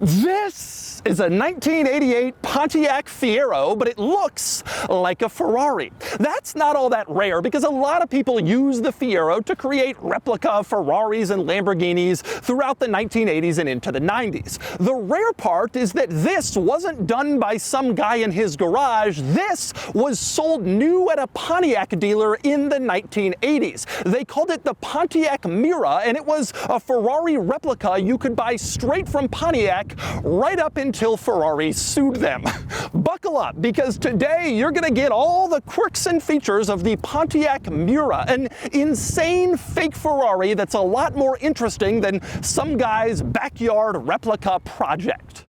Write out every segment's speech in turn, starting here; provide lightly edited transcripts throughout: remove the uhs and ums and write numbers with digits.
This is a 1988 Pontiac Fiero, but it looks like a Ferrari. That's not all that rare because a lot of people use the Fiero to create replica Ferraris and Lamborghinis throughout the 1980s and into the 90s. The rare part is that this wasn't done by some guy in his garage. This was sold new at a Pontiac dealer in the 1980s. They called it the Pontiac Mera, and it was a Ferrari replica you could buy straight from Pontiac right up until Ferrari sued them. Buckle up, because today you're going to get all the quirks and features of the Pontiac Mera, an insane fake Ferrari that's a lot more interesting than some guy's backyard replica project.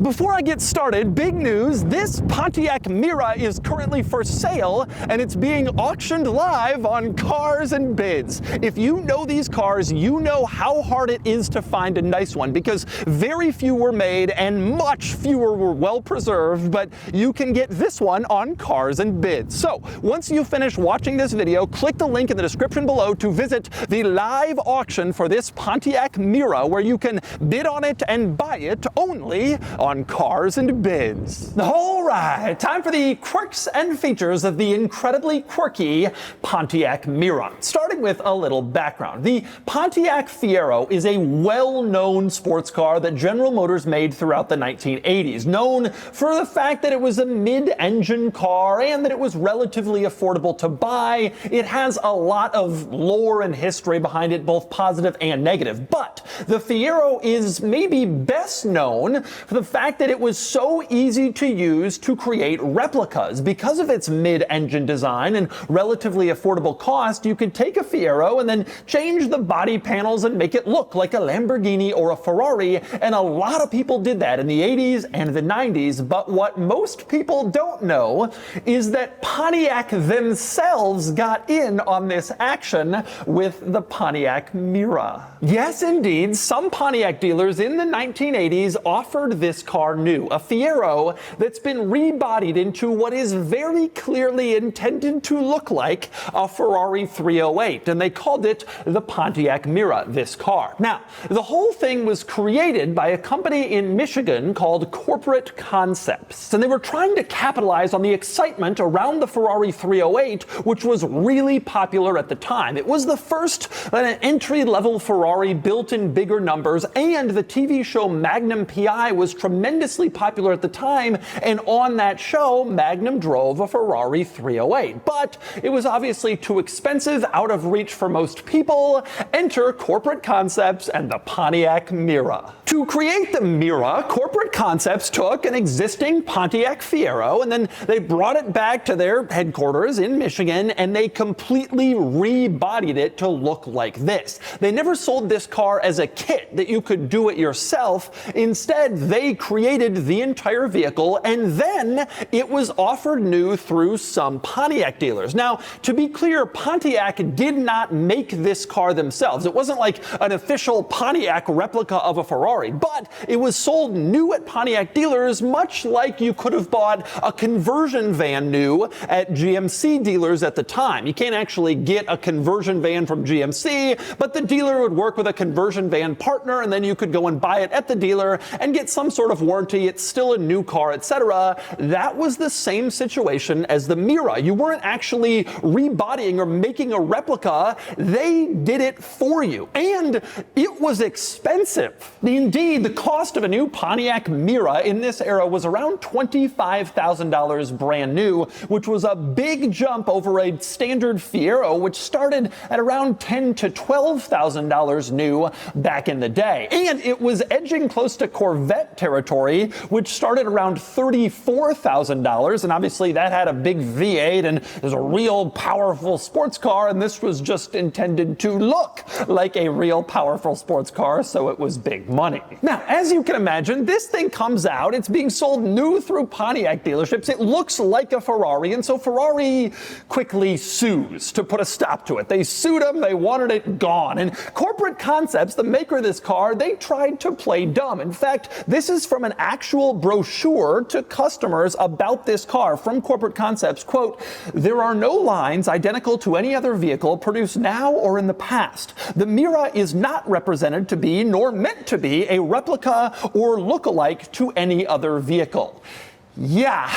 Before I get started, big news, this Pontiac Mera is currently for sale and it's being auctioned live on Cars and Bids. If you know these cars, you know how hard it is to find a nice one because very few were made and much fewer were well preserved, but you can get this one on Cars and Bids. So once you finish watching this video, click the link in the description below to visit the live auction for this Pontiac Mera where you can bid on it and buy it only on Cars and Bids. All right, time for the quirks and features of the incredibly quirky Pontiac Mera. Starting with a little background. The Pontiac Fiero is a well-known sports car that General Motors made throughout the 1980s, known for the fact that it was a mid-engine car and that it was relatively affordable to buy. It has a lot of lore and history behind it, both positive and negative. But the Fiero is maybe best known for the fact that it was so easy to use to create replicas. Because of its mid-engine design and relatively affordable cost, you could take a Fiero and then change the body panels and make it look like a Lamborghini or a Ferrari, and a lot of people did that in the 80s and the 90s. But what most people don't know is that Pontiac themselves got in on this action with the Pontiac Mera. Yes, indeed, some Pontiac dealers in the 1980s offered this car new, a Fiero that's been rebodied into what is very clearly intended to look like a Ferrari 308, and they called it the Pontiac Mera, this car. Now, the whole thing was created by a company in Michigan called Corporate Concepts, and they were trying to capitalize on the excitement around the Ferrari 308, which was really popular at the time. It was the first entry-level Ferrari built in bigger numbers, and the TV show Magnum PI was tremendously popular at the time, and on that show, Magnum drove a Ferrari 308. But it was obviously too expensive, out of reach for most people. Enter Corporate Concepts and the Pontiac Mera. To create the Mera, Corporate Concepts took an existing Pontiac Fiero and then they brought it back to their headquarters in Michigan and they completely rebodied it to look like this. They never sold this car as a kit that you could do it yourself. Instead, they created the entire vehicle and then it was offered new through some Pontiac dealers. Now, to be clear, Pontiac did not make this car themselves. It wasn't like an official Pontiac replica of a Ferrari, but it was sold new at Pontiac dealers, much like you could have bought a conversion van new at GMC dealers at the time. You can't actually get a conversion van from GMC, but the dealer would work with a conversion van partner and then you could go and buy it at the dealer and get some sort of warranty. It's still a new car, etc. That was the same situation as the Mera. You weren't actually rebodying or making a replica. They did it for you. And it was expensive. Indeed, the cost of a new Pontiac Mera in this era was around $25,000 brand new, which was a big jump over a standard Fiero, which started at around $10,000 to $12,000 new back in the day. And it was edging close to Corvette territory, which started around $34,000, and obviously that had a big V8 and is a real powerful sports car, and this was just intended to look like a real powerful sports car, so it was big money. Now, as you can imagine, this thing thing comes out, it's being sold new through Pontiac dealerships. It looks like a Ferrari, and so Ferrari quickly sues to put a stop to it. They sued them, they wanted it gone. And Corporate Concepts, the maker of this car, they tried to play dumb. In fact, this is from an actual brochure to customers about this car from Corporate Concepts. Quote, "There are no lines identical to any other vehicle produced now or in the past. The Mera is not represented to be, nor meant to be, a replica or look-alike to any other vehicle." Yeah,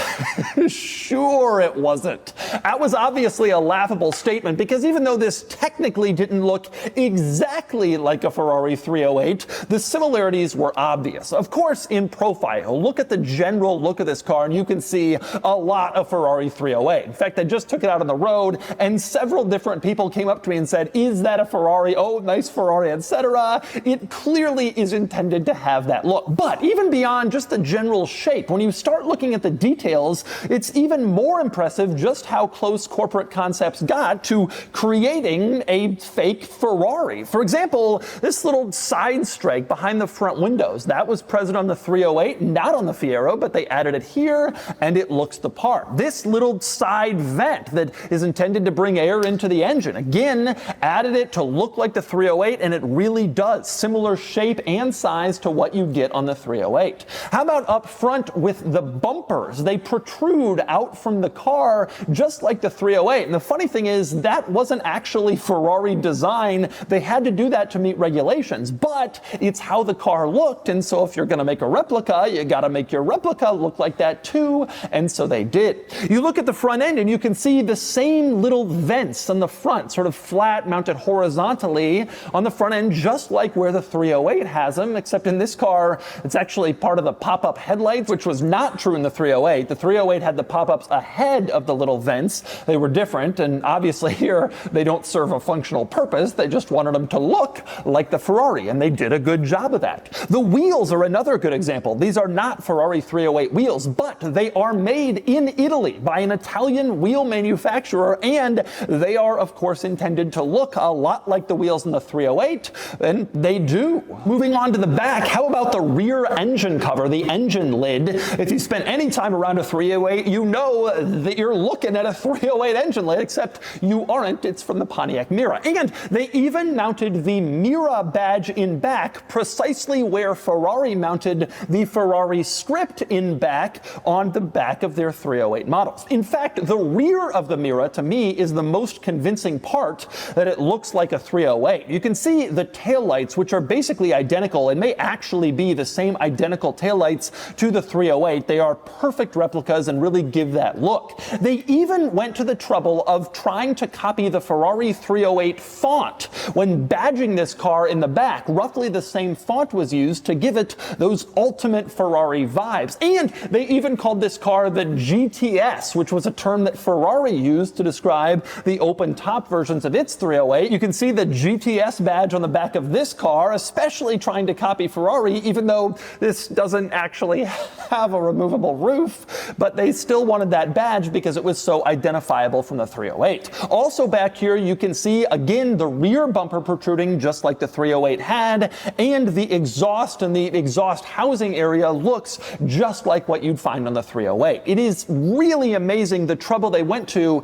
sure it wasn't. That was obviously a laughable statement because even though this technically didn't look exactly like a Ferrari 308, the similarities were obvious. Of course, in profile, look at the general look of this car and you can see a lot of Ferrari 308. In fact, I just took it out on the road and several different people came up to me and said, "Is that a Ferrari? Oh, nice Ferrari, etc." It clearly is intended to have that look. But even beyond just the general shape, when you start looking at the details, it's even more impressive just how close Corporate Concepts got to creating a fake Ferrari. For example, this little side strake behind the front windows, that was present on the 308, not on the Fiero, but they added it here and it looks the part. This little side vent that is intended to bring air into the engine, again, added it to look like the 308 and it really does. Similar shape and size to what you get on the 308. How about up front with the bumpers? They protrude out from the car just like the 308. And the funny thing is that wasn't actually Ferrari design. They had to do that to meet regulations, but it's how the car looked. And so if you're going to make a replica, you got to make your replica look like that too. And so they did. You look at the front end and you can see the same little vents on the front, sort of flat, mounted horizontally on the front end, just like where the 308 has them, except in this car, it's actually part of the pop-up headlights, which was not true in the 308. The 308 had the pop-ups ahead of the little vents. They were different, and obviously here they don't serve a functional purpose. They just wanted them to look like the Ferrari, and they did a good job of that. The wheels are another good example. These are not Ferrari 308 wheels, but they are made in Italy by an Italian wheel manufacturer, and they are, of course, intended to look a lot like the wheels in the 308, and they do. Moving on to the back, how about the rear engine cover, the engine lid? If you spent any time around a 308, you know that you're looking at a 308 engine lid, except you aren't. It's from the Pontiac Mera. And they even mounted the Mera badge in back precisely where Ferrari mounted the Ferrari script in back on the back of their 308 models. In fact, the rear of the Mera, to me, is the most convincing part that it looks like a 308. You can see the taillights, which are basically identical and may actually be the same identical taillights to the 308. They are perfect replicas and really give that look. They even went to the trouble of trying to copy the Ferrari 308 font. When badging this car in the back, roughly the same font was used to give it those ultimate Ferrari vibes. And they even called this car the GTS, which was a term that Ferrari used to describe the open top versions of its 308. You can see the GTS badge on the back of this car, especially trying to copy Ferrari, even though this doesn't actually have a removable roof, but they still wanted that badge because it was so identifiable from the 308. Also back here, you can see again the rear bumper protruding just like the 308 had, and the exhaust and the exhaust housing area looks just like what you'd find on the 308. It is really amazing the trouble they went to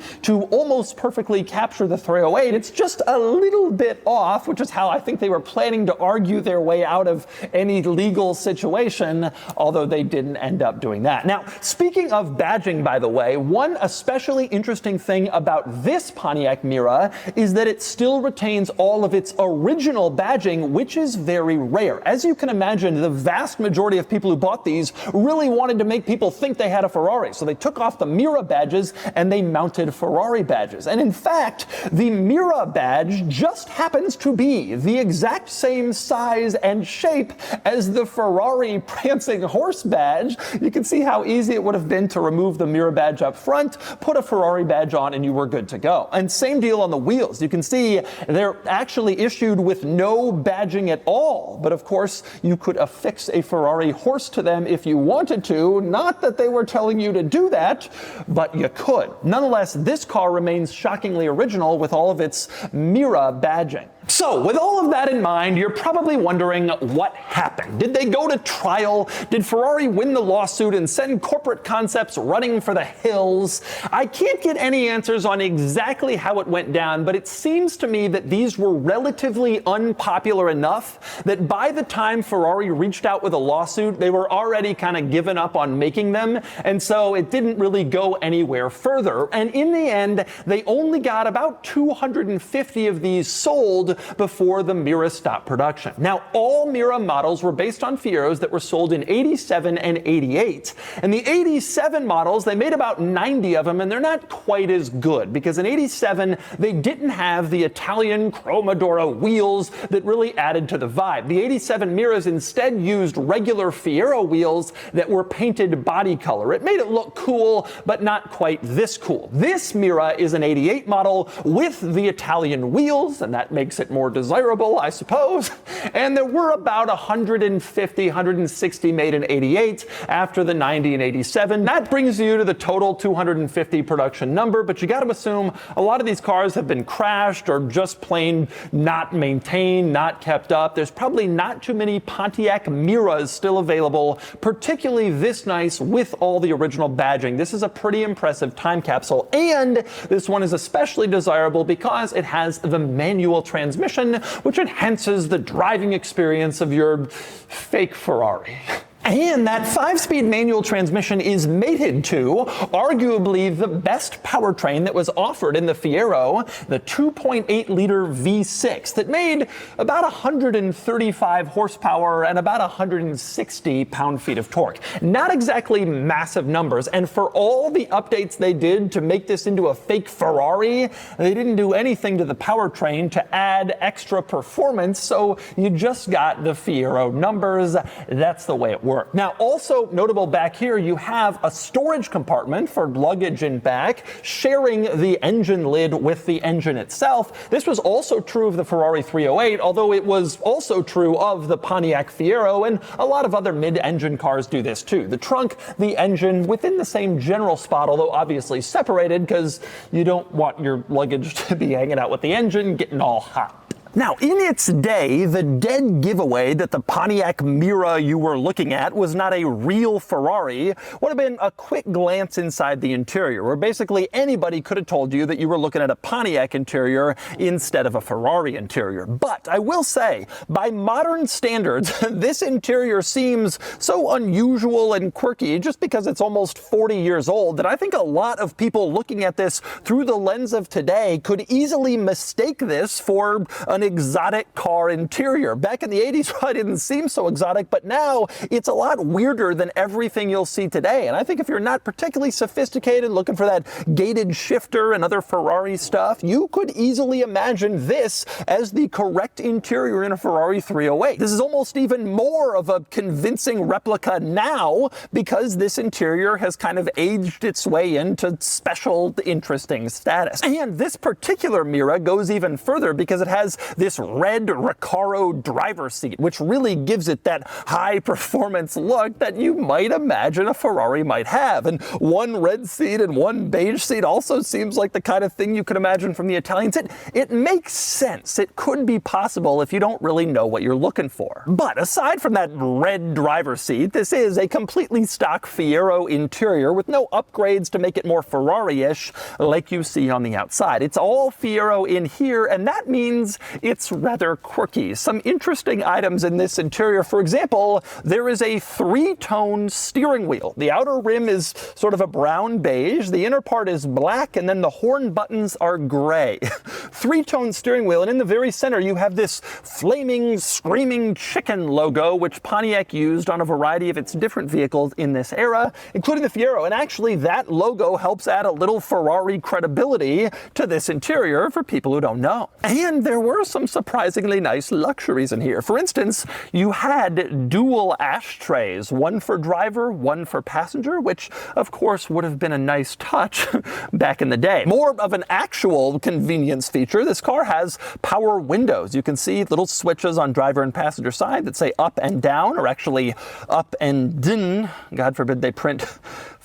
almost perfectly capture the 308. It's just a little bit off, which is how I think they were planning to argue their way out of any legal situation, although they didn't end up doing that. Now, speaking of badging, by the way, one especially interesting thing about this Pontiac Mera is that it still retains all of its original badging, which is very rare. As you can imagine, the vast majority of people who bought these really wanted to make people think they had a Ferrari, so they took off the Mera badges and they mounted Ferrari badges. And in fact, the Mera badge just happens to be the exact same size and shape as the Ferrari prancing horse badge. You can see how easy it would have been to remove the Mera badge up front, put a Ferrari badge on, and you were good to go. And same deal on the wheels. You can see they're actually issued with no badging at all. But of course, you could affix a Ferrari horse to them if you wanted to. Not that they were telling you to do that, but you could. Nonetheless, this car remains shockingly original with all of its Mera badging. So, with all of that in mind, you're probably wondering what happened. Did they go to trial? Did Ferrari win the lawsuit and send corporate concepts running for the hills? I can't get any answers on exactly how it went down, but it seems to me that these were relatively unpopular enough that by the time Ferrari reached out with a lawsuit, they were already kind of given up on making them, and so it didn't really go anywhere further. And in the end, they only got about 250 of these sold before the Mera stopped production. Now, all Mera models were based on Fieros that were sold in 87 and 88. And the 87 models, they made about 90 of them, and they're not quite as good because in 87, they didn't have the Italian Cromadora wheels that really added to the vibe. The 87 Meras instead used regular Fiero wheels that were painted body color. It made it look cool, but not quite this cool. This Mera is an 88 model with the Italian wheels, and that makes it more desirable, I suppose. And there were about 150, 160 made in 88 after the 90 and 87. That brings you to the total 250 production number, but you got to assume a lot of these cars have been crashed or just plain not maintained, not kept up. There's probably not too many Pontiac Meras still available, particularly this nice with all the original badging. This is a pretty impressive time capsule, and this one is especially desirable because it has the manual transmission, which enhances the driving experience of your fake Ferrari. And that 5-speed manual transmission is mated to arguably the best powertrain that was offered in the Fiero, the 2.8-liter V6 that made about 135 horsepower and about 160 pound-feet of torque. Not exactly massive numbers, and for all the updates they did to make this into a fake Ferrari, they didn't do anything to the powertrain to add extra performance, so you just got the Fiero numbers. That's the way it works. Now, also notable back here, you have a storage compartment for luggage in back, sharing the engine lid with the engine itself. This was also true of the Ferrari 308, although it was also true of the Pontiac Fiero, and a lot of other mid-engine cars do this too. The trunk, the engine, within the same general spot, although obviously separated because you don't want your luggage to be hanging out with the engine, getting all hot. Now, in its day, the dead giveaway that the Pontiac Mera you were looking at was not a real Ferrari would have been a quick glance inside the interior, where basically anybody could have told you that you were looking at a Pontiac interior instead of a Ferrari interior. But I will say, by modern standards, this interior seems so unusual and quirky just because it's almost 40 years old that I think a lot of people looking at this through the lens of today could easily mistake this for an exotic car interior. Back in the 80s, it didn't seem so exotic, but now it's a lot weirder than everything you'll see today. And I think if you're not particularly sophisticated, looking for that gated shifter and other Ferrari stuff, you could easily imagine this as the correct interior in a Ferrari 308. This is almost even more of a convincing replica now because this interior has kind of aged its way into special, interesting status. And this particular Mera goes even further because it has this red Recaro driver's seat, which really gives it that high performance look that you might imagine a Ferrari might have. And one red seat and one beige seat also seems like the kind of thing you could imagine from the Italians. It makes sense. It could be possible if you don't really know what you're looking for. But aside from that red driver's seat, this is a completely stock Fiero interior with no upgrades to make it more Ferrari-ish like you see on the outside. It's all Fiero in here, and that means it's rather quirky. Some interesting items in this interior. For example, there is a 3-tone steering wheel. The outer rim is sort of a brown beige, the inner part is black, and then the horn buttons are gray. 3-tone steering wheel, and in the very center you have this flaming, screaming chicken logo, which Pontiac used on a variety of its different vehicles in this era, including the Fiero. And actually that logo helps add a little Ferrari credibility to this interior for people who don't know. And there were some surprisingly nice luxuries in here. For instance, you had dual ashtrays, one for driver, one for passenger, which of course would have been a nice touch back in the day. More of an actual convenience feature, this car has power windows. You can see little switches on driver and passenger side that say up and down, or actually up and din. God forbid they print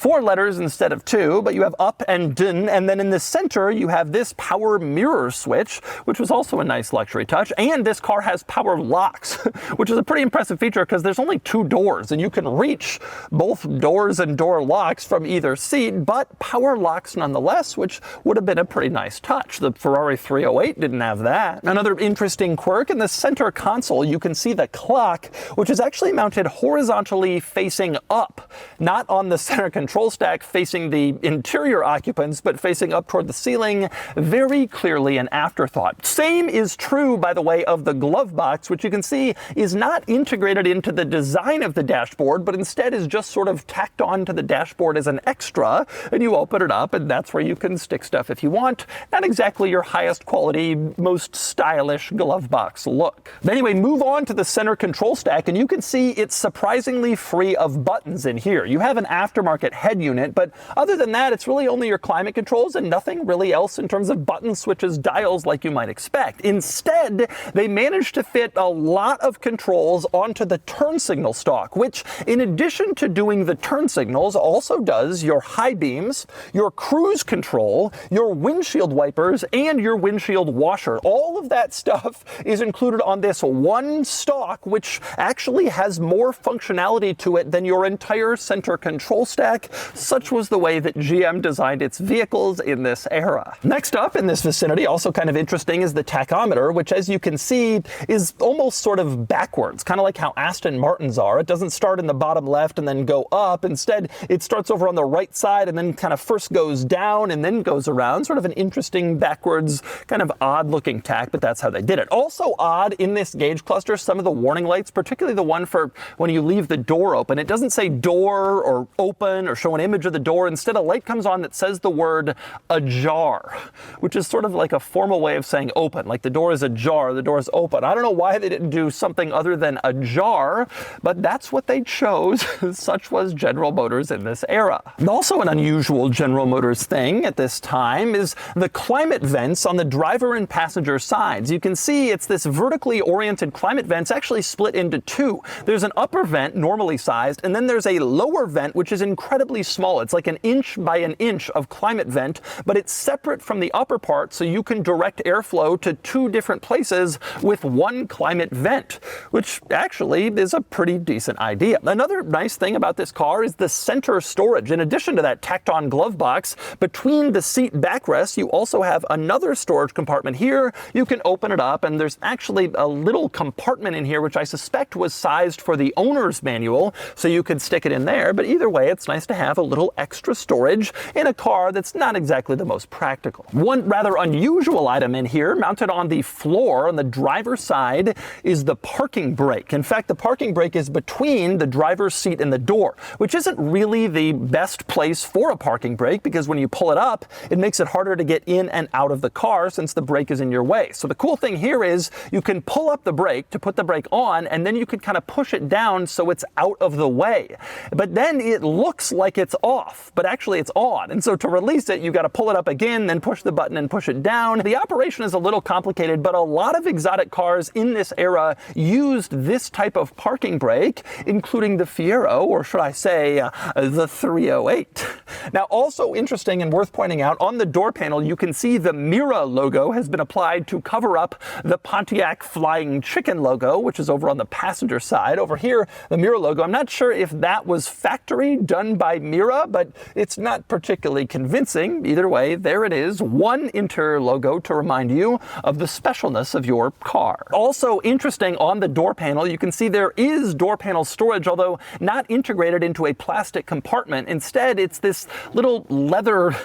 4 letters instead of 2, but you have up and dun, and then in the center you have this power mirror switch, which was also a nice luxury touch, and this car has power locks, which is a pretty impressive feature because there's only 2 doors, and you can reach both doors and door locks from either seat, but power locks nonetheless, which would have been a pretty nice touch. The Ferrari 308 didn't have that. Another interesting quirk, in the center console you can see the clock, which is actually mounted horizontally facing up, not on the center control stack facing the interior occupants, but facing up toward the ceiling. Very clearly an afterthought. Same is true, by the way, of the glove box, which you can see is not integrated into the design of the dashboard, but instead is just sort of tacked on to the dashboard as an extra, and you open it up and that's where you can stick stuff if you want. Not exactly your highest quality, most stylish glove box look. Anyway, move on to the center control stack and you can see it's surprisingly free of buttons in here. You have an aftermarket head unit, but other than that, it's really only your climate controls and nothing really else in terms of buttons, switches, dials like you might expect. Instead, they managed to fit a lot of controls onto the turn signal stalk, which in addition to doing the turn signals also does your high beams, your cruise control, your windshield wipers, and your windshield washer. All of that stuff is included on this one stalk, which actually has more functionality to it than your entire center control stack. Such was the way that GM designed its vehicles in this era. Next up in this vicinity, also kind of interesting, is the tachometer, which as you can see is almost sort of backwards, kind of like how Aston Martins are. It doesn't start in the bottom left and then go up. Instead, it starts over on the right side and then kind of first goes down and then goes around. Sort of an interesting backwards, kind of odd looking tach, but that's how they did it. Also odd in this gauge cluster, some of the warning lights, particularly the one for when you leave the door open. It doesn't say door or open or show an image of the door. Instead, a light comes on that says the word ajar, which is sort of like a formal way of saying open, like the door is ajar, the door is open. I don't know why they didn't do something other than ajar, but that's what they chose. Such was General Motors in this era. And also an unusual General Motors thing at this time is the climate vents on the driver and passenger sides. You can see it's this vertically oriented climate vents actually split into 2. There's an upper vent, normally sized, and then there's a lower vent, which is incredibly small. It's like 1 inch by 1 inch of climate vent, but it's separate from the upper part, so you can direct airflow to 2 different places with 1 climate vent, which actually is a pretty decent idea. Another nice thing about this car is the center storage. In addition to that tacked on glove box, between the seat backrests, you also have another storage compartment here. You can open it up, and there's actually a little compartment in here, which I suspect was sized for the owner's manual, so you could stick it in there. But either way, it's nice to have a little extra storage in a car that's not exactly the most practical. One rather unusual item in here, mounted on the floor on the driver's side, is the parking brake. In fact, the parking brake is between the driver's seat and the door, which isn't really the best place for a parking brake because when you pull it up, it makes it harder to get in and out of the car since the brake is in your way. So the cool thing here is you can pull up the brake to put the brake on, and then you can kind of push it down so it's out of the way. But then it looks like it's off, but actually it's on. And so to release it, you got to pull it up again, then push the button and push it down. The operation is a little complicated, but a lot of exotic cars in this era used this type of parking brake, including the Fiero, or should I say the 308. Now, also interesting and worth pointing out, on the door panel, you can see the Mera logo has been applied to cover up the Pontiac Flying Chicken logo, which is over on the passenger side. Over here, the Mera logo, I'm not sure if that was factory done by Mera, but it's not particularly convincing. Either way, there it is, one interior logo to remind you of the specialness of your car. Also interesting, on the door panel, you can see there is door panel storage, although not integrated into a plastic compartment. Instead, it's this little leather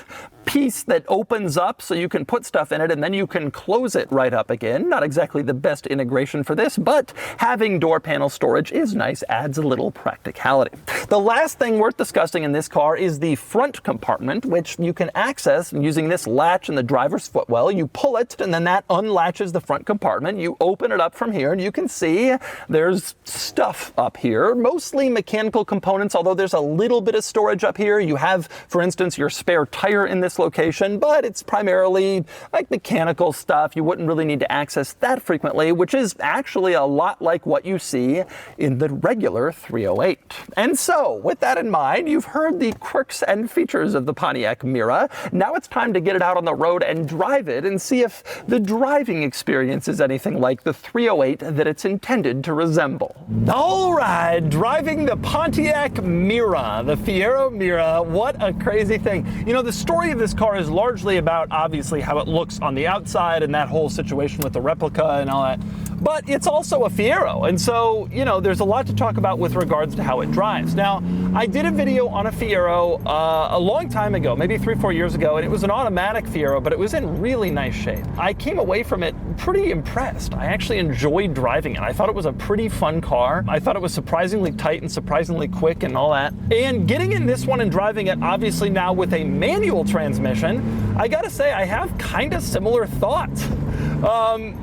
piece that opens up so you can put stuff in it and then you can close it right up again. Not exactly the best integration for this, but having door panel storage is nice, adds a little practicality. The last thing worth discussing in this car is the front compartment, which you can access using this latch in the driver's footwell. You pull it and then that unlatches the front compartment. You open it up from here and you can see there's stuff up here, mostly mechanical components, although there's a little bit of storage up here. You have, for instance, your spare tire in this this location, but it's primarily like mechanical stuff. You wouldn't really need to access that frequently, which is actually a lot like what you see in the regular 308. And so, with that in mind, you've heard the quirks and features of the Pontiac Mera. Now it's time to get it out on the road and drive it and see if the driving experience is anything like the 308 that it's intended to resemble. All right, driving the Pontiac Mera, the Fiero Mera. What a crazy thing. You know, the story of this car is largely about, obviously, how it looks on the outside and that whole situation with the replica and all that. But it's also a Fiero, and so, you know, there's a lot to talk about with regards to how it drives. Now, I did a video on a Fiero a long time ago, maybe 3-4 years ago, and it was an automatic Fiero, but it was in really nice shape. I came away from it pretty impressed. I actually enjoyed driving it. I thought it was a pretty fun car. I thought it was surprisingly tight and surprisingly quick and all that. And getting in this one and driving it, obviously now with a manual transmission, I gotta say I have kind of similar thoughts.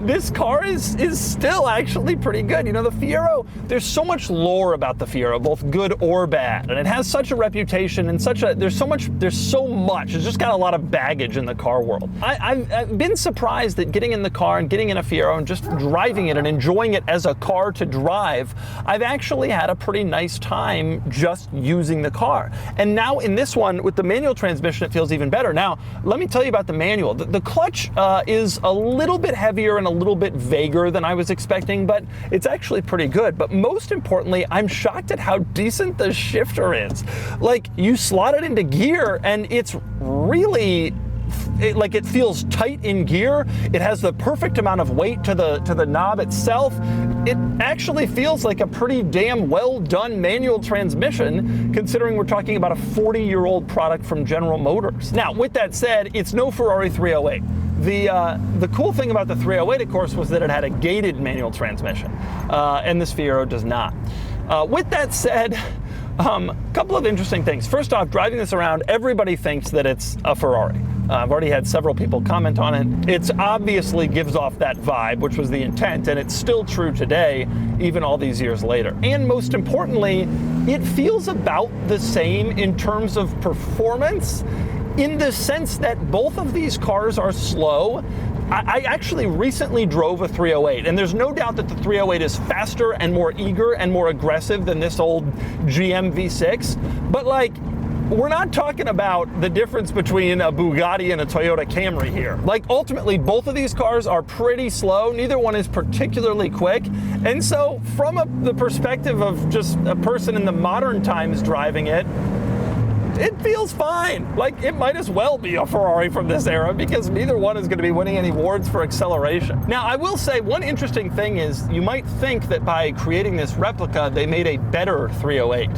This car is still actually pretty good. You know, the Fiero, there's so much lore about the Fiero, both good or bad, and it has such a reputation and there's so much, it's just got a lot of baggage in the car world. I've been surprised that getting in the car and getting in a Fiero and just driving it and enjoying it as a car to drive, I've actually had a pretty nice time just using the car. And now in this one, with the manual transmission, it feels even better. Now, let me tell you about the manual. The clutch is a little bit heavier and a little bit vaguer than I was expecting, but it's actually pretty good. But most importantly, I'm shocked at how decent the shifter is. Like, you slot it into gear and it's really, it feels tight in gear. It has the perfect amount of weight to the knob itself. It actually feels like a pretty damn well done manual transmission, considering we're talking about a 40-year-old product from General Motors. Now, with that said, it's no Ferrari 308. The cool thing about the 308, of course, was that it had a gated manual transmission, and this Fiero does not. With that said, a couple of interesting things. First off, driving this around, everybody thinks that it's a Ferrari. I've already had several people comment on it. It obviously gives off that vibe, which was the intent, and it's still true today, even all these years later. And most importantly, it feels about the same in terms of performance, in the sense that both of these cars are slow. I actually recently drove a 308, and there's no doubt that the 308 is faster and more eager and more aggressive than this old GM V6, but like, we're not talking about the difference between a Bugatti and a Toyota Camry here. Like, ultimately, both of these cars are pretty slow. Neither one is particularly quick. And so, from the perspective of just a person in the modern times driving it, it feels fine. Like, it might as well be a Ferrari from this era, because neither one is going to be winning any awards for acceleration. Now, I will say one interesting thing is you might think that by creating this replica, they made a better 308.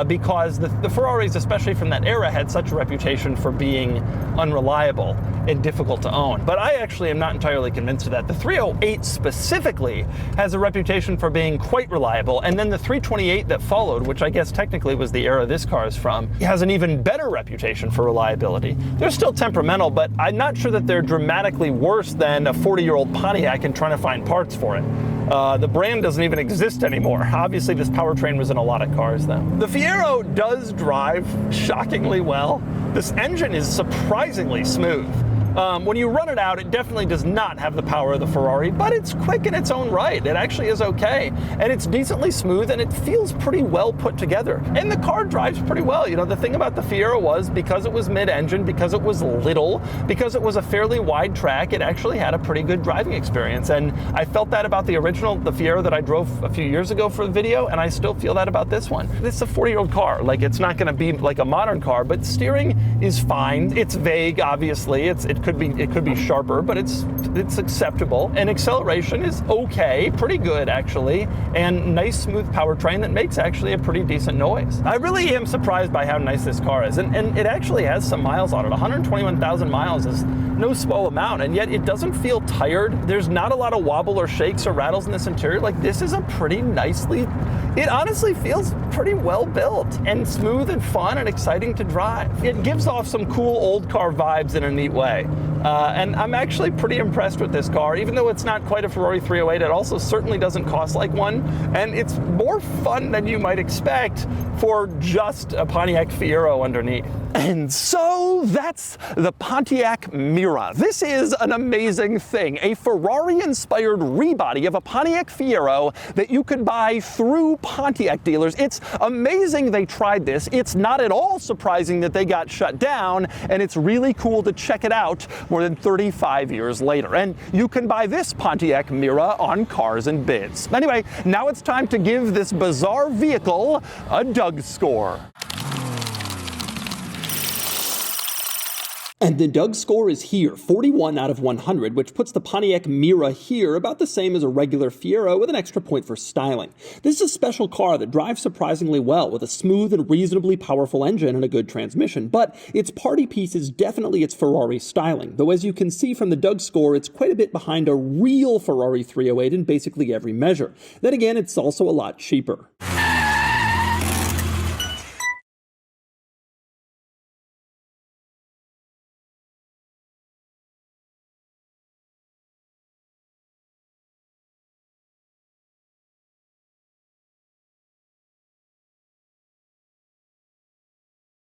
Because the Ferraris, especially from that era, had such a reputation for being unreliable and difficult to own. But I actually am not entirely convinced of that. The 308 specifically has a reputation for being quite reliable, and then the 328 that followed, which I guess technically was the era this car is from, has an even better reputation for reliability. They're still temperamental, but I'm not sure that they're dramatically worse than a 40-year-old Pontiac and trying to find parts for it. The brand doesn't even exist anymore. Obviously, this powertrain was in a lot of cars, though. The Fiero does drive shockingly well. This engine is surprisingly smooth. When you run it out, it definitely does not have the power of the Ferrari, but it's quick in its own right. It actually is okay. And it's decently smooth, and it feels pretty well put together. And the car drives pretty well. You know, the thing about the Fiero was, because it was mid-engine, because it was little, because it was a fairly wide track, it actually had a pretty good driving experience. And I felt that about the original, the Fiero that I drove a few years ago for the video, and I still feel that about this one. It's a 40-year-old car. Like, it's not gonna be like a modern car, but steering is fine. It's vague, obviously. It could be sharper, but it's acceptable. And acceleration is okay, pretty good actually, and nice smooth powertrain that makes actually a pretty decent noise. I really am surprised by how nice this car is, and it actually has some miles on it. 121,000 miles is no small amount, and yet it doesn't feel tired. There's not a lot of wobble or shakes or rattles in this interior. Like, this is a pretty nicely, it honestly feels pretty well built and smooth and fun and exciting to drive. It gives off some cool old car vibes in a neat way. and I'm actually pretty impressed with this car. Even though it's not quite a Ferrari 308, it also certainly doesn't cost like one, and it's more fun than you might expect for just a Pontiac Fiero underneath. And so that's the Pontiac Mera. This is an amazing thing, a Ferrari-inspired rebody of a Pontiac Fiero that you could buy through Pontiac dealers. It's amazing they tried this. It's not at all surprising that they got shut down, and it's really cool to check it out more than 35 years later. And you can buy this Pontiac Mera on Cars and Bids. Anyway, now it's time to give this bizarre vehicle a DougScore. And the DougScore is here, 41 out of 100, which puts the Pontiac Mera here about the same as a regular Fiero with an extra point for styling. This is a special car that drives surprisingly well with a smooth and reasonably powerful engine and a good transmission, but its party piece is definitely its Ferrari styling, though as you can see from the DougScore, it's quite a bit behind a real Ferrari 308 in basically every measure. Then again, it's also a lot cheaper.